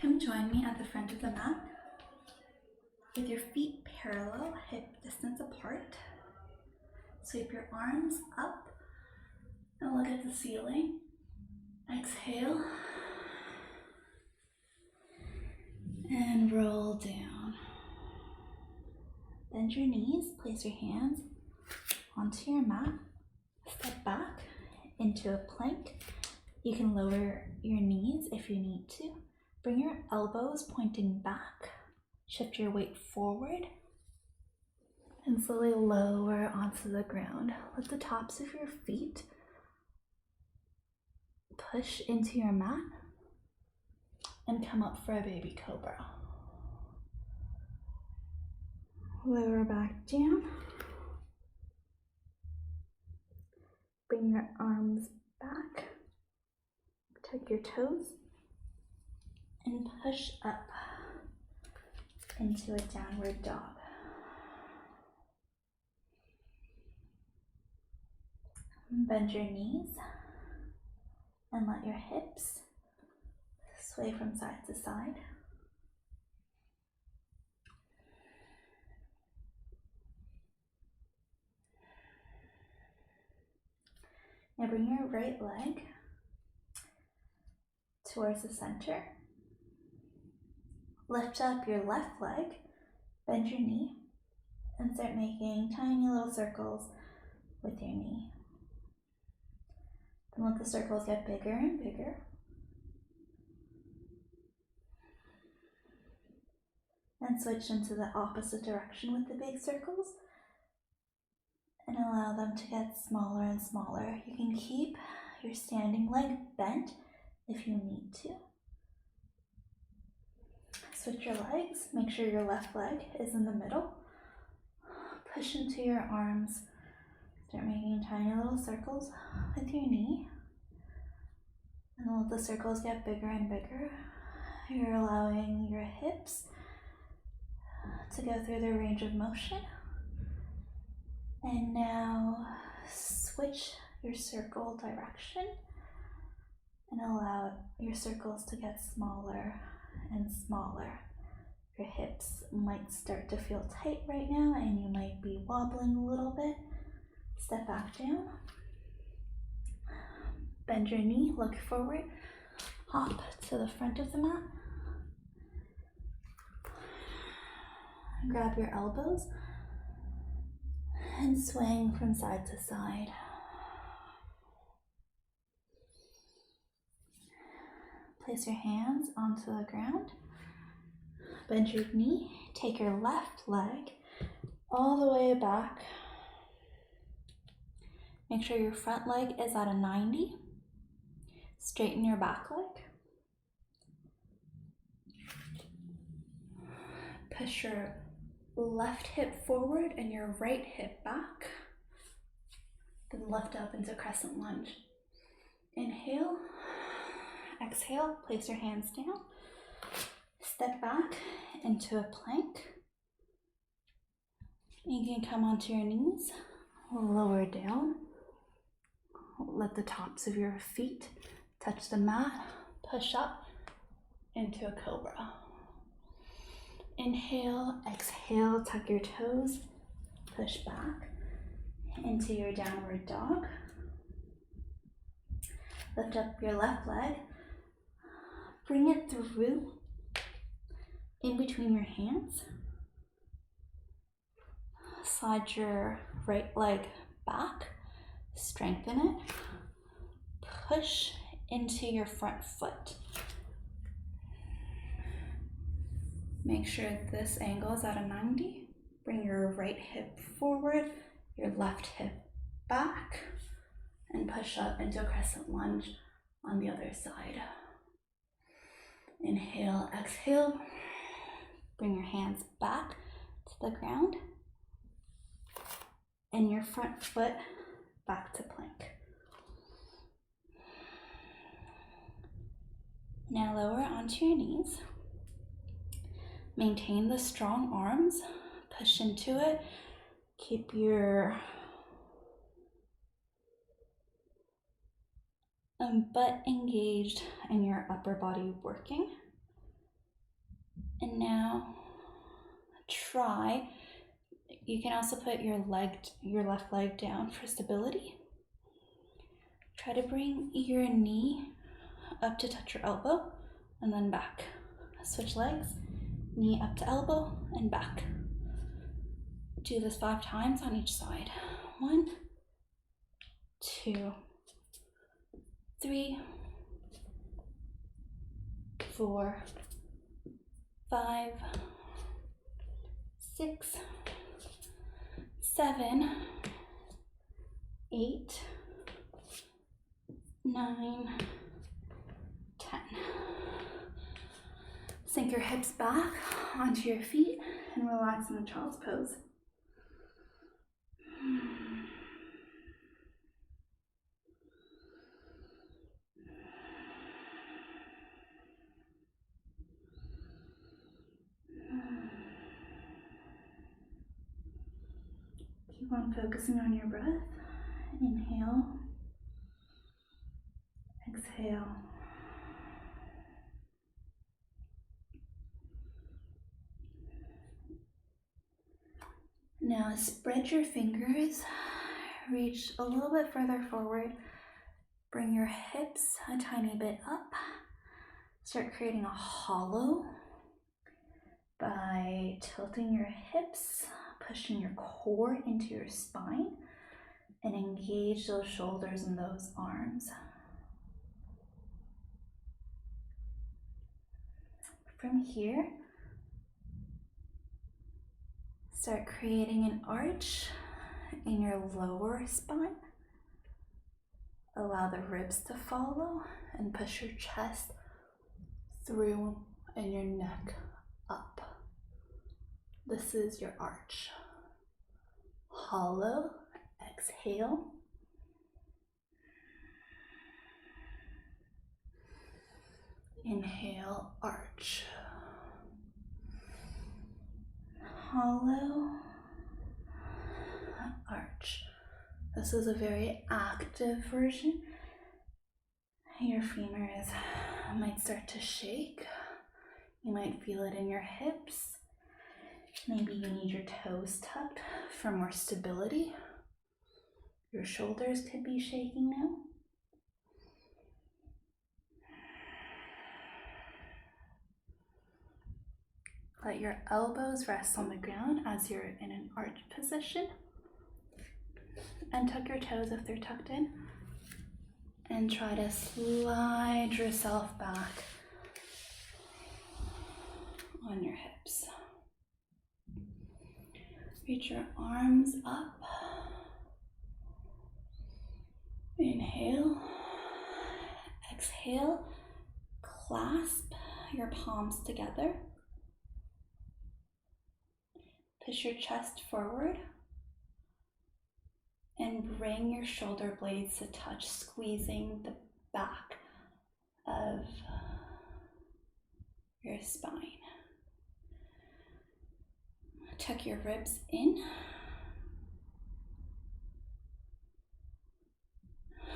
Come join me at the front of the mat with your feet parallel, hip distance apart. Sweep your arms up and look at the ceiling. Exhale and roll down. Bend your knees, place your hands onto your mat. Step back into a plank. You can lower your knees if you need to. Bring your elbows pointing back. Shift your weight forward and slowly lower onto the ground. Let the tops of your feet push into your mat and come up for a baby cobra. Lower back down. Bring your arms back. Tuck your toes and push up into a downward dog. Bend your knees and let your hips sway from side to side. Now bring your right leg towards the center. Lift up your left leg, bend your knee, and start making tiny little circles with your knee. Then let the circles get bigger and bigger. And switch into the opposite direction with the big circles and allow them to get smaller and smaller. You can keep your standing leg bent if you need to. Switch your legs, make sure your left leg is in the middle. Push into your arms. Start making tiny little circles with your knee. And let the circles get bigger and bigger. You're allowing your hips to go through their range of motion. And now switch your circle direction and allow your circles to get smaller and smaller. Your hips might start to feel tight right now and you might be wobbling a little bit. Step back down. Bend your knee, look forward, hop to the front of the mat. Grab your elbows and swing from side to side. Place your hands onto the ground. Bend your knee, take your left leg all the way back. Make sure your front leg is at a 90. Straighten your back leg. Push your left hip forward and your right hip back. Then lift up into crescent lunge. Inhale, exhale, place your hands down. Step back into a plank. You can come onto your knees, lower down. Let the tops of your feet touch the mat. Push up into a cobra. Inhale, exhale, tuck your toes, push back into your downward dog. Lift up your left leg, bring it through in between your hands. Slide your right leg back, strengthen it, push into your front foot. Make sure this angle is at a 90. Bring your right hip forward, your left hip back, and push up into a crescent lunge on the other side. Inhale, exhale. Bring your hands back to the ground and your front foot back to plank. Now lower onto your knees. Maintain the strong arms, push into it. Keep your butt engaged and your upper body working. And now try, you can also put your left leg down for stability. Try to bring your knee up to touch your elbow and then back. Switch legs, knee up to elbow and back. Do this 5 times on each side. 1, 2, 3, 4, 5, 6, 7, 8, 9, 10. Sink your hips back onto your feet and relax in the child's pose. Keep on focusing on your breath. Inhale, exhale. Now spread your fingers, reach a little bit further forward, bring your hips a tiny bit up, start creating a hollow by tilting your hips, pushing your core into your spine, and engage those shoulders and those arms. From here, start creating an arch in your lower spine. Allow the ribs to follow and push your chest through and your neck up. This is your arch. Hollow, exhale. Inhale, arch. Hollow, arch. This is a very active version. Your femurs might start to shake. You might feel it in your hips. Maybe you need your toes tucked for more stability. Your shoulders could be shaking now. Let your elbows rest on the ground as you're in an arch position. And tuck your toes if they're tucked in. And try to slide yourself back on your hips. Reach your arms up. Inhale. Exhale. Clasp your palms together. Push your chest forward. And bring your shoulder blades to touch, squeezing the back of your spine. Tuck your ribs in.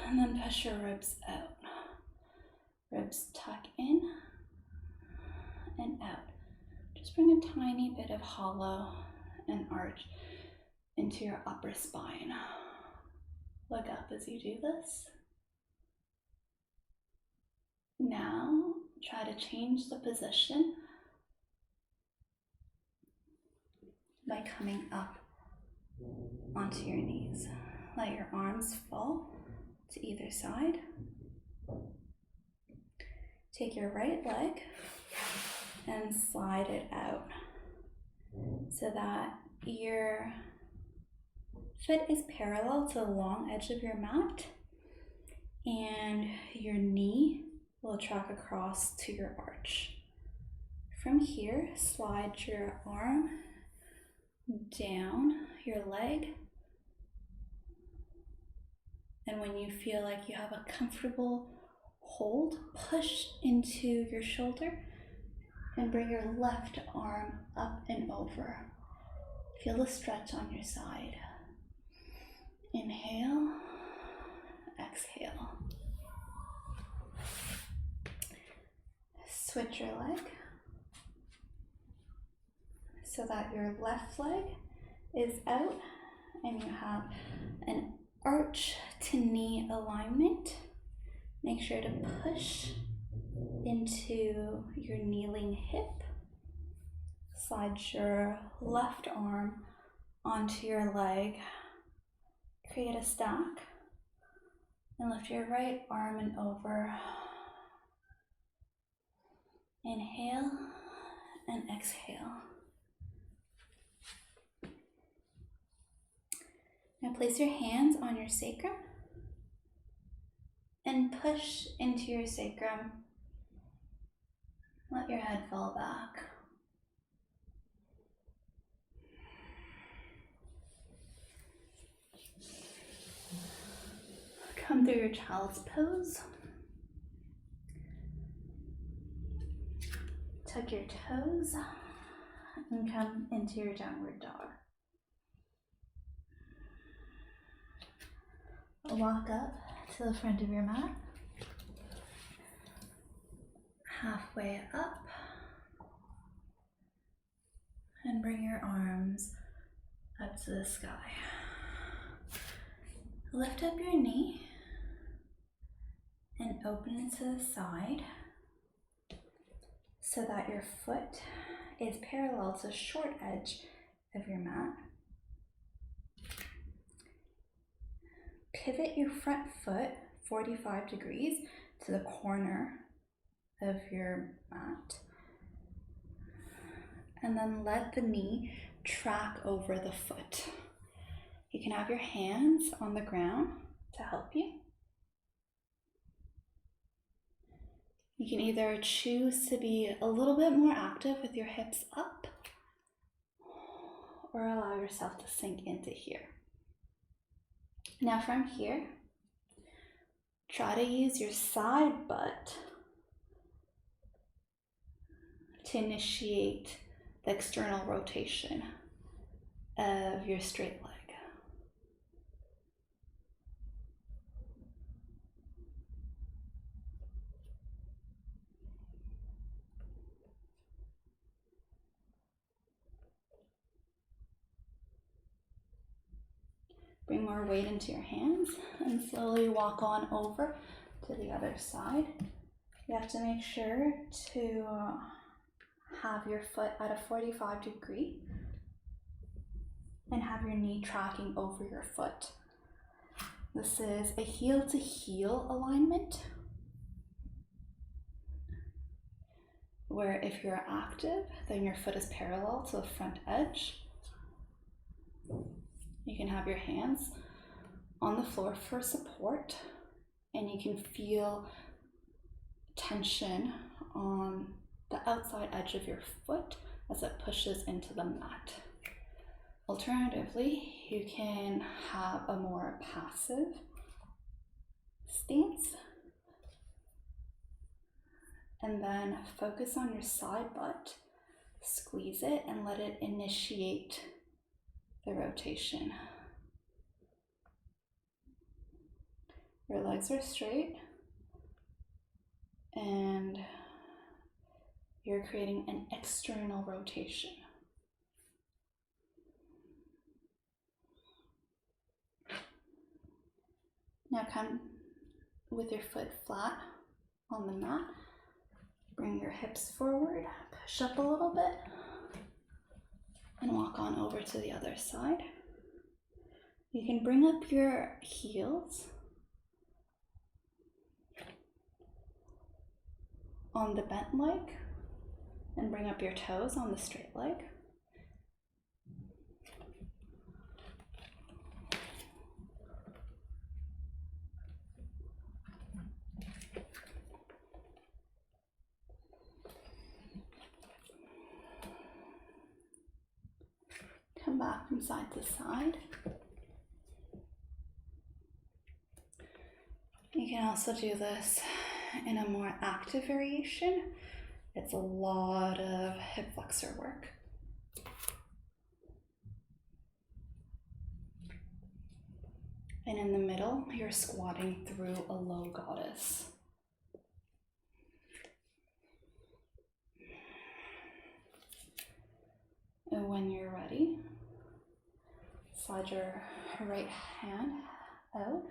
And then push your ribs out. Ribs tuck in and out. Just bring a tiny bit of hollow and arch into your upper spine. Look up as you do this. Now, try to change the position by coming up onto your knees. Let your arms fall to either side. Take your right leg and slide it out so that your foot is parallel to the long edge of your mat and your knee will track across to your arch. From here, slide your arm down your leg, and when you feel like you have a comfortable hold, push into your shoulder and bring your left arm up and over. Feel the stretch on your side. Inhale, exhale. Switch your leg. so that your left leg is out and you have an arch to knee alignment. Make sure to push into your kneeling hip. Slide your left arm onto your leg. Create a stack and lift your right arm and over. Inhale and exhale. Now place your hands on your sacrum and push into your sacrum. Let your head fall back. Come through your child's pose. Tuck your toes and come into your downward dog. Walk up to the front of your mat. Halfway up. And bring your arms up to the sky. Lift up your knee and open it to the side so that your foot is parallel to the short edge of your mat. Pivot your front foot 45 degrees to the corner of your mat. And then let the knee track over the foot. You can have your hands on the ground to help you. You can either choose to be a little bit more active with your hips up or allow yourself to sink into here. Now from here, try to use your side butt to initiate the external rotation of your straight leg. Bring more weight into your hands and slowly walk on over to the other side. You have to make sure to have your foot at a 45 degree and have your knee tracking over your foot. This is a heel to heel alignment, where if you're active, then your foot is parallel to the front edge. You can have your hands on the floor for support, and you can feel tension on the outside edge of your foot as it pushes into the mat. Alternatively, you can have a more passive stance and then focus on your side butt, squeeze it and let it initiate the rotation. Your legs are straight and you're creating an external rotation. Now come with your foot flat on the mat. Bring your hips forward, push up a little bit, and walk on over to the other side. You can bring up your heels on the bent leg and bring up your toes on the straight leg. Come back from side to side. You can also do this in a more active variation. It's a lot of hip flexor work. And in the middle, you're squatting through a low goddess. And Slide your right hand out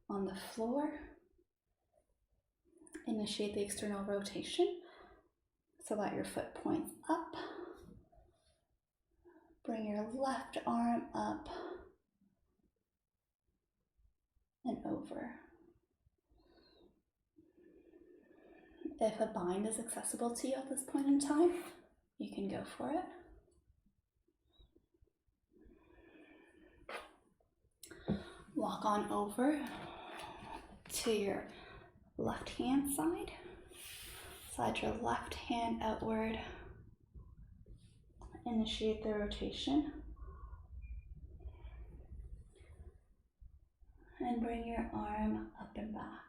on the floor. Initiate the external rotation so that your foot points up. Bring your left arm up and over. If a bind is accessible to you at this point in time, you can go for it. Walk on over to your left hand side. Slide your left hand outward. Initiate the rotation. And bring your arm up and back.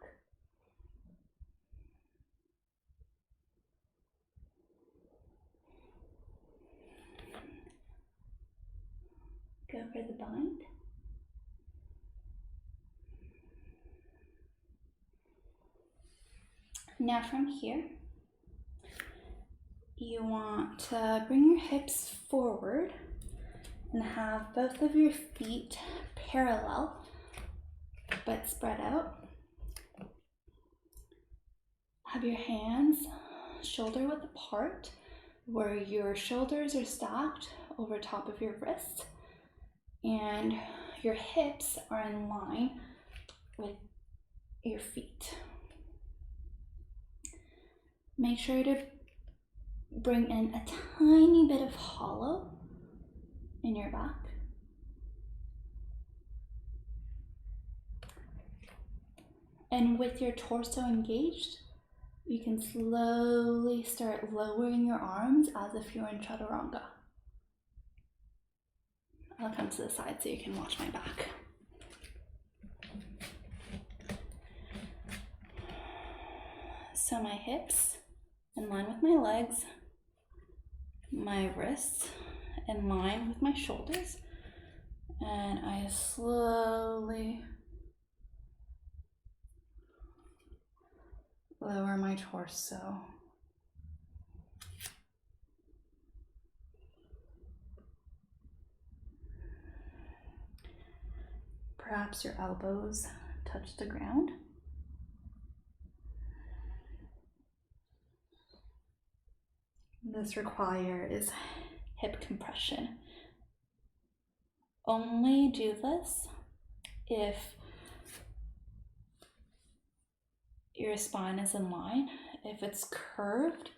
Go for the bind. Now from here, you want to bring your hips forward and have both of your feet parallel but spread out. Have your hands shoulder width apart where your shoulders are stacked over top of your wrists and your hips are in line with your feet. Make sure to bring in a tiny bit of hollow in your back. And with your torso engaged, you can slowly start lowering your arms as if you're in chaturanga. I'll come to the side so you can watch my back. So my hips in line with my legs, my wrists in line with my shoulders, and I slowly lower my torso. Perhaps your elbows touch the ground. This requires hip compression. Only do this if your spine is in line. If it's curved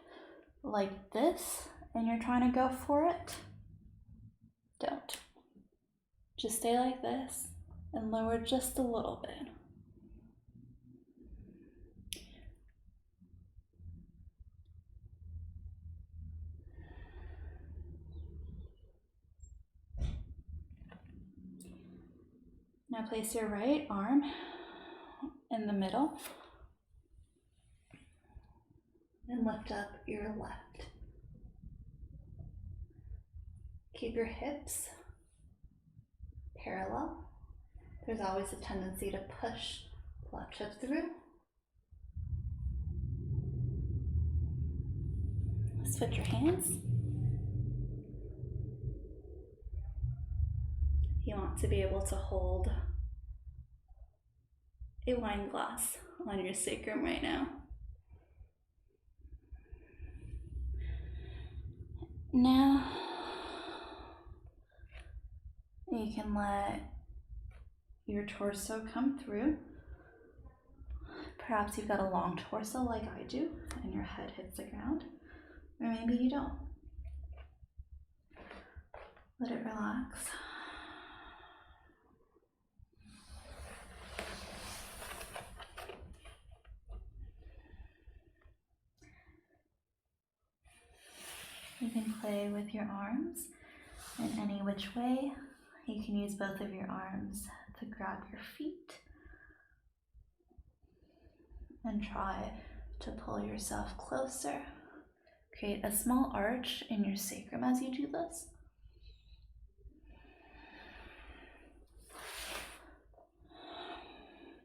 like this and you're trying to go for it, don't. Just stay like this and lower just a little bit. Now place your right arm in the middle and lift up your left. Keep your hips parallel. There's always a tendency to push the left hip through. Switch your hands. You want to be able to hold a wine glass on your sacrum right now. Now, you can let your torso come through. Perhaps you've got a long torso like I do, and your head hits the ground, or maybe you don't. Let it relax. You can play with your arms in any which way. You can use both of your arms to grab your feet and try to pull yourself closer. Create a small arch in your sacrum as you do this.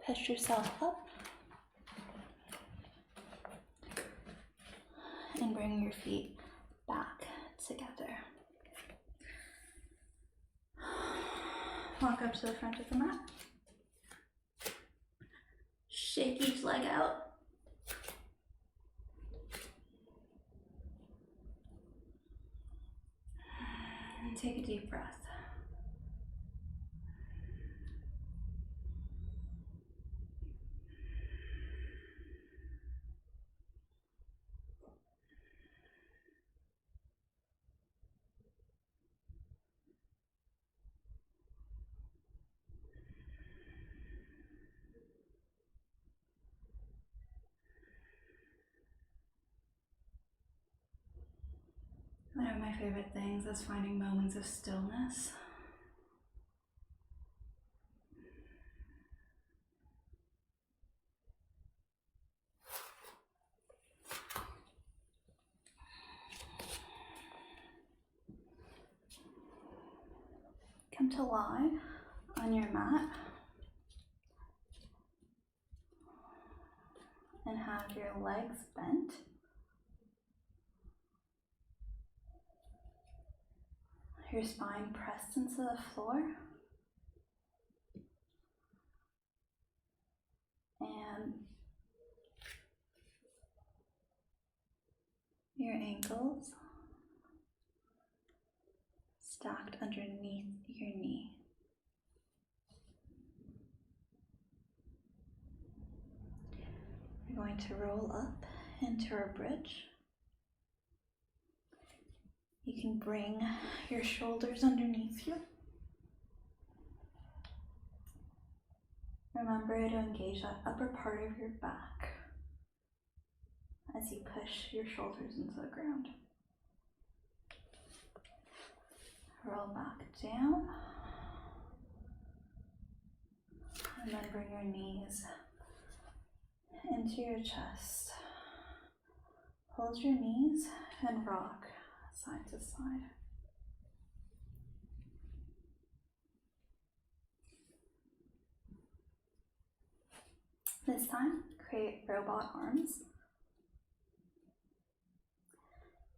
Push yourself up and bring your feet back together. Walk up to the front of the mat. Shake each leg out. And take a deep breath. One of my favorite things is finding moments of stillness. Come to lie on your mat and have your legs bent. Your spine pressed into the floor. And your ankles stacked underneath your knee. We're going to roll up into our bridge. You can bring your shoulders underneath you. Remember to engage that upper part of your back as you push your shoulders into the ground. Roll back down. And then bring your knees into your chest. Hold your knees and rock side to side. This time, create robot arms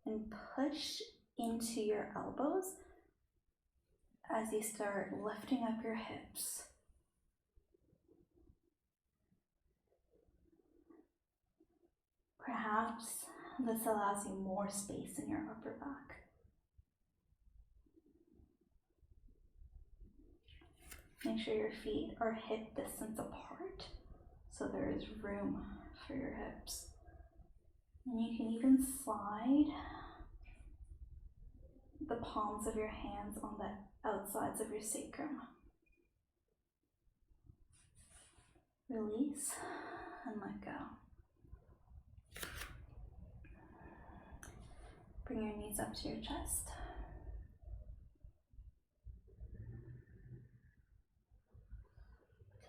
and push into your elbows as you start lifting up your hips. Perhaps this allows you more space in your upper back. Make sure your feet are hip distance apart so there is room for your hips. And you can even slide the palms of your hands on the outsides of your sacrum. Release and let go. Bring your knees up to your chest.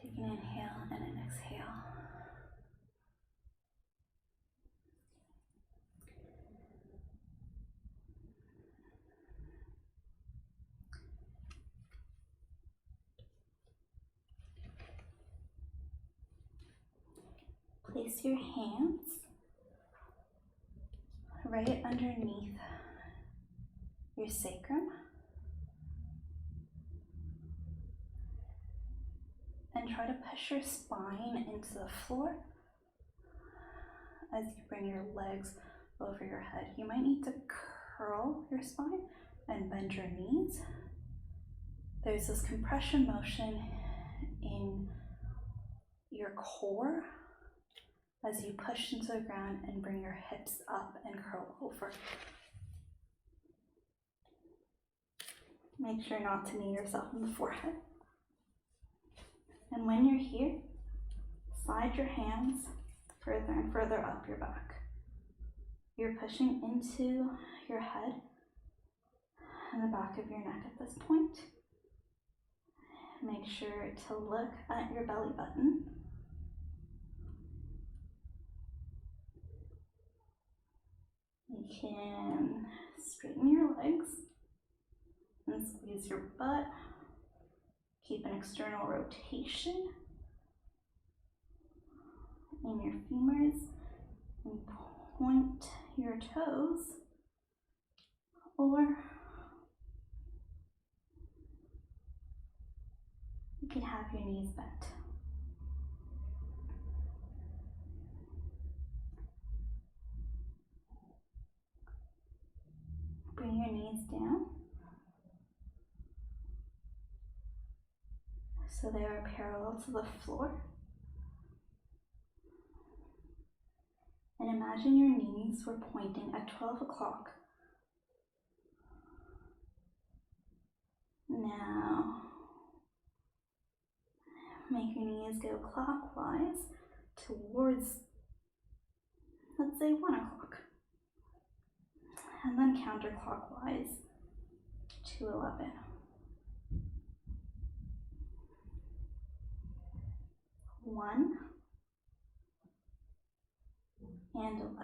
Take an inhale and an exhale. Place your hands right underneath your sacrum and try to push your spine into the floor as you bring your legs over your head. You might need to curl your spine and bend your knees. There's this compression motion in your core as you push into the ground and bring your hips up and curl over. Make sure not to knee yourself in the forehead. And when you're here, slide your hands further and further up your back. You're pushing into your head and the back of your neck at this point. Make sure to look at your belly button. You can straighten your legs and squeeze your butt. Keep an external rotation in your femurs and point your toes or can have your knees bent. Bring your knees down so they are parallel to the floor. And imagine your knees were pointing at 12 o'clock. Now, make your knees go clockwise towards, let's say, 1 o'clock. And then counterclockwise to 11. 1 and 11.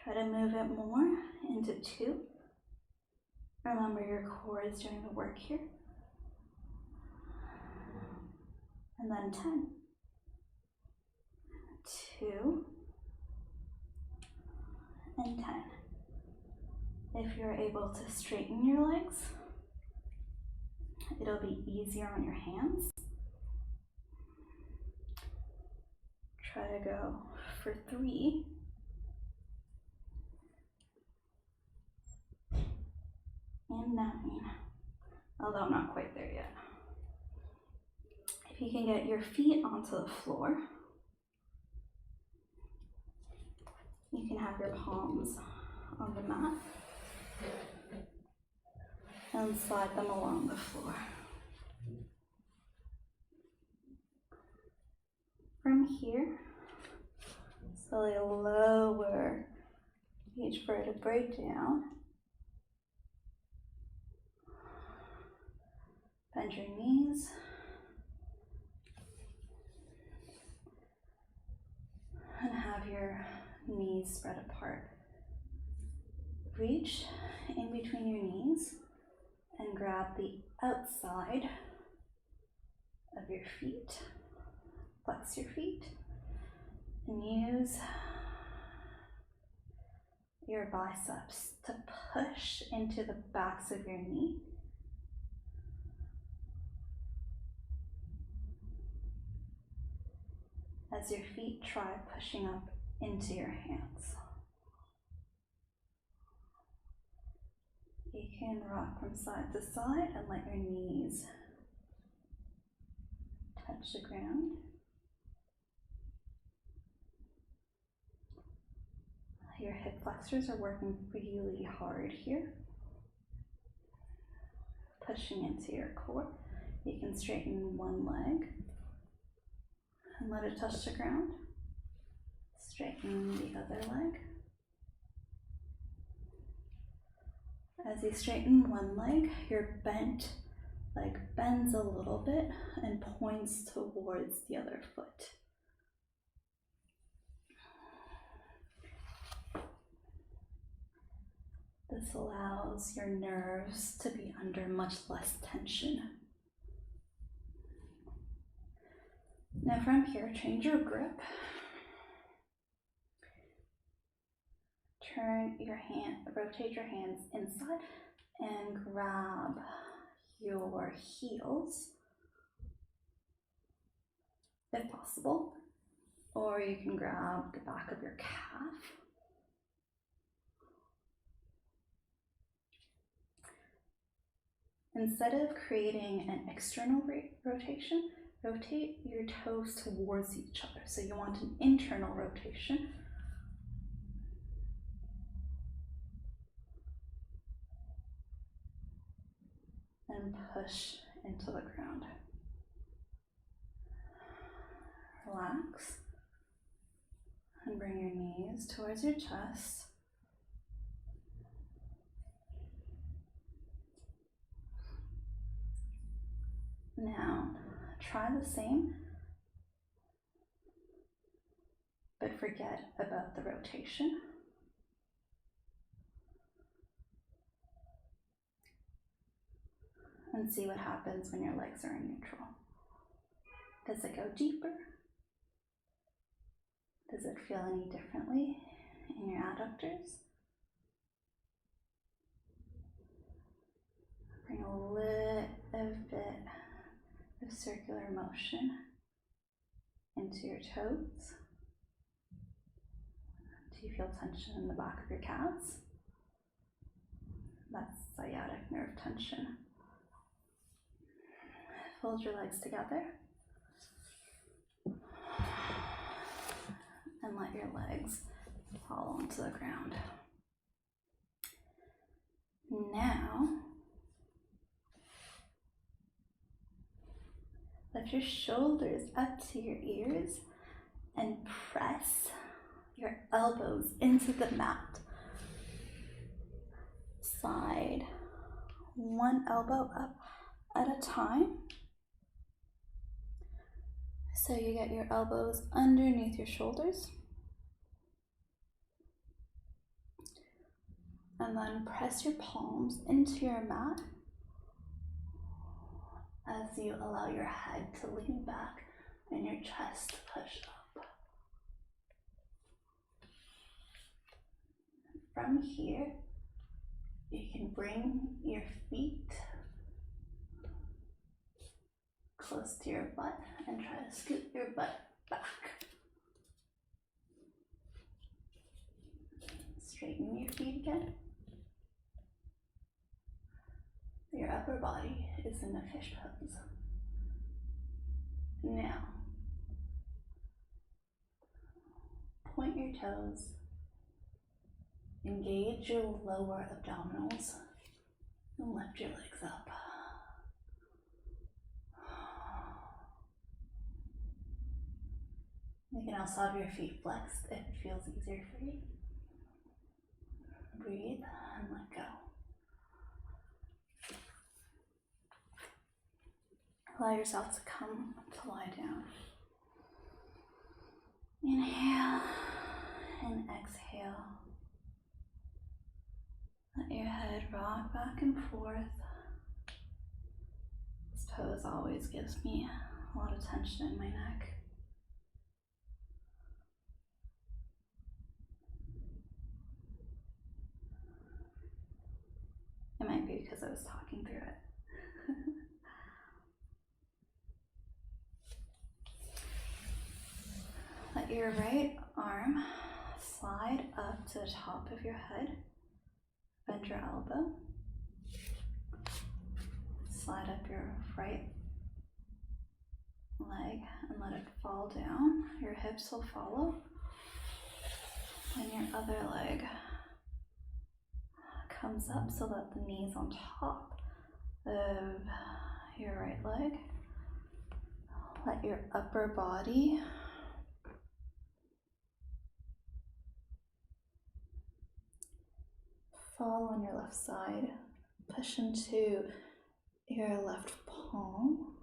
Try to move it more into 2. Remember, your core is doing the work here. And then 10. 2 and 10. If you're able to straighten your legs, it'll be easier on your hands. Try to go for 3. And 9. Although I'm not quite there yet. If you can get your feet onto the floor, you can have your palms on the mat and slide them along the floor. From here, slowly lower each vertebrae down. Bend your knees. And have your knees spread apart. Reach in between your knees and grab the outside of your feet. Flex your feet and use your biceps to push into the backs of your knee. As your feet try pushing up into your hands. You can rock from side to side and let your knees touch the ground. Your hip flexors are working really hard here. Pushing into your core. You can straighten one leg and let it touch the ground. Straighten the other leg. As you straighten one leg, your bent leg bends a little bit and points towards the other foot. This allows your nerves to be under much less tension. Now from here, change your grip. Rotate your hands inside and grab your heels, if possible, or you can grab the back of your calf. Instead of creating an external rotation, rotate your toes towards each other. So you want an internal rotation. And push into the ground. Relax. And bring your knees towards your chest. Now, try the same, but forget about the rotation. And see what happens when your legs are in neutral. Does it go deeper? Does it feel any differently in your adductors? Bring a little bit of circular motion into your toes. Do you feel tension in the back of your calves? That's sciatic nerve tension. Fold your legs together and let your legs fall onto the ground. Now, lift your shoulders up to your ears and press your elbows into the mat. Slide one elbow up at a time. So you get your elbows underneath your shoulders. And then press your palms into your mat as you allow your head to lean back and your chest to push up. From here, you can bring your feet close to your butt and try to scoot your butt back. Straighten your feet again. Your upper body is in a fish pose. Now, point your toes, engage your lower abdominals, and lift your legs up. You can also have your feet flexed if it feels easier for you. Breathe and let go. Allow yourself to come to lie down. Inhale and exhale. Let your head rock back and forth. This pose always gives me a lot of tension in my neck. It might be because I was talking through it. Let your right arm slide up to the top of your head. Bend your elbow. Slide up your right leg and let it fall down. Your hips will follow. And your other leg comes up so that the knee's on top of your right leg. Let your upper body fall on your left side. Push into your left palm.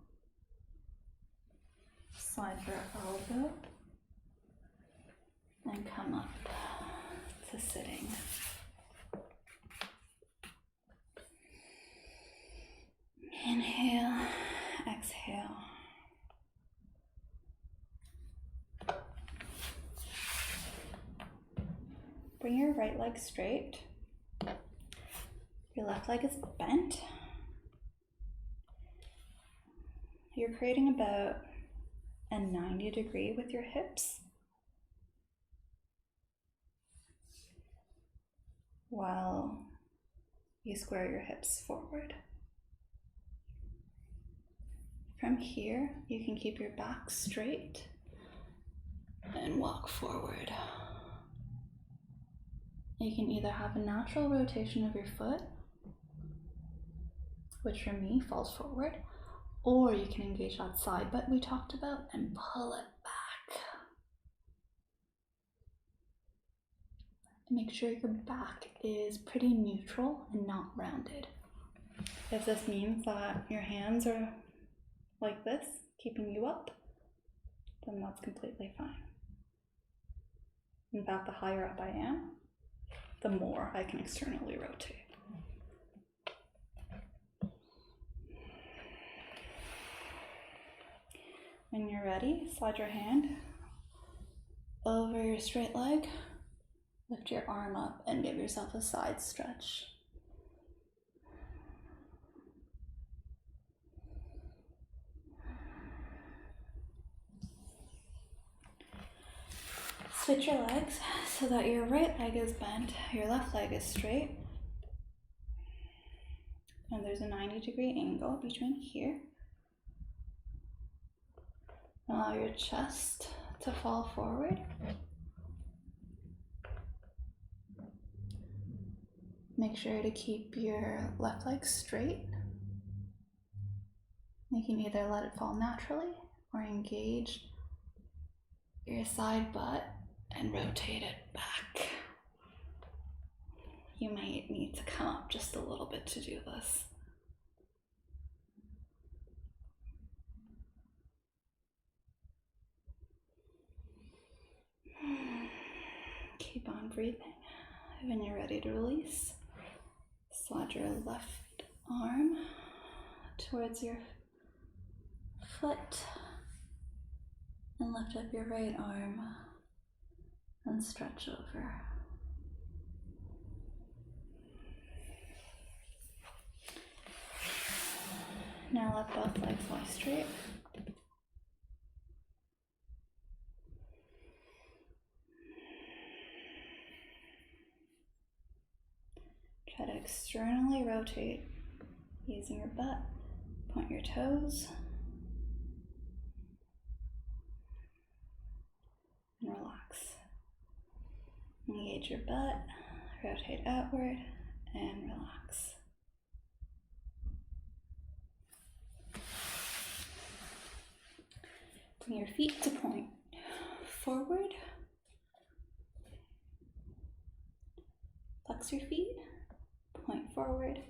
Slide your elbow and come up to sitting. Inhale, exhale. Bring your right leg straight. Your left leg is bent. You're creating about a 90 degree with your hips, while you square your hips forward. From here, you can keep your back straight and walk forward. You can either have a natural rotation of your foot, which for me falls forward, or you can engage that side butt we talked about and pull it back. Make sure your back is pretty neutral and not rounded. If this means that your hands are like this, keeping you up, then that's completely fine. In fact, the higher up I am, the more I can externally rotate. When you're ready, slide your hand over your straight leg, lift your arm up and give yourself a side stretch. Switch your legs so that your right leg is bent, your left leg is straight. And there's a 90-degree angle between here. Allow your chest to fall forward. Make sure to keep your left leg straight. You can either let it fall naturally or engage your side butt and rotate it back. You might need to come up just a little bit to do this. Keep on breathing. When you're ready to release, slide your left arm towards your foot and lift up your right arm and stretch over. Now let both legs lie straight. Try to externally rotate using your butt. Point your toes. And relax. Engage your butt, rotate outward, and relax. Bring your feet to point forward. Flex your feet, point forward.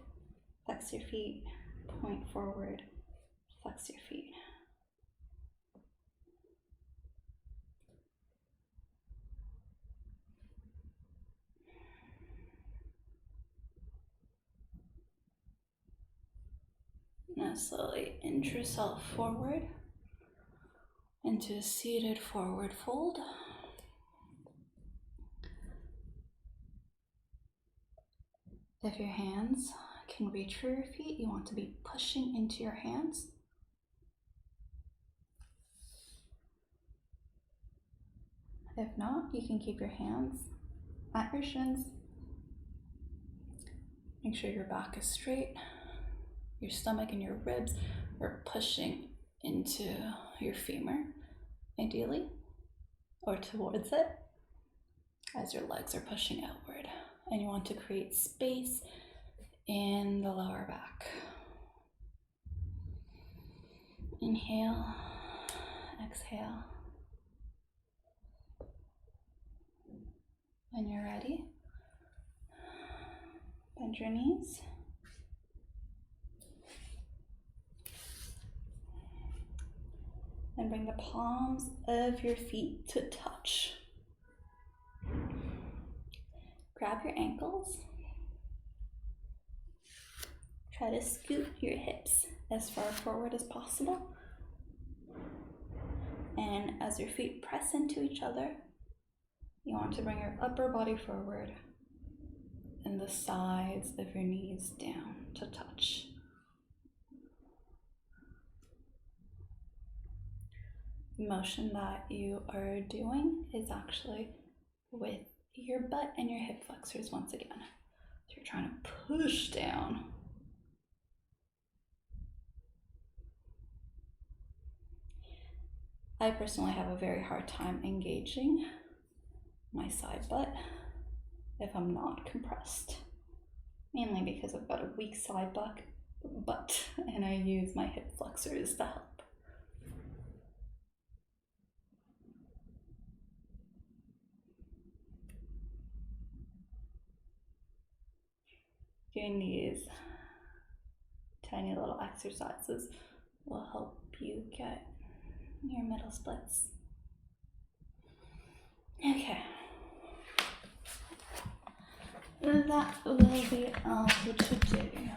Flex your feet, point forward. Flex your feet. Now slowly inch yourself forward into a seated forward fold. If your hands can reach for your feet, you want to be pushing into your hands. If not, you can keep your hands at your shins. Make sure your back is straight. Your stomach and your ribs are pushing into your femur, ideally, or towards it, as your legs are pushing outward. And you want to create space in the lower back. Inhale, exhale. When you're ready, bend your knees. And bring the palms of your feet to touch. Grab your ankles. Try to scoot your hips as far forward as possible. And as your feet press into each other, you want to bring your upper body forward and the sides of your knees down to touch. The motion that you are doing is actually with your butt and your hip flexors once again. So you're trying to push down. I personally have a very hard time engaging my side butt if I'm not compressed, mainly because I've got a weak side butt and I use my hip flexors to help. Doing these tiny little exercises will help you get your middle splits. Okay. That will be all for today.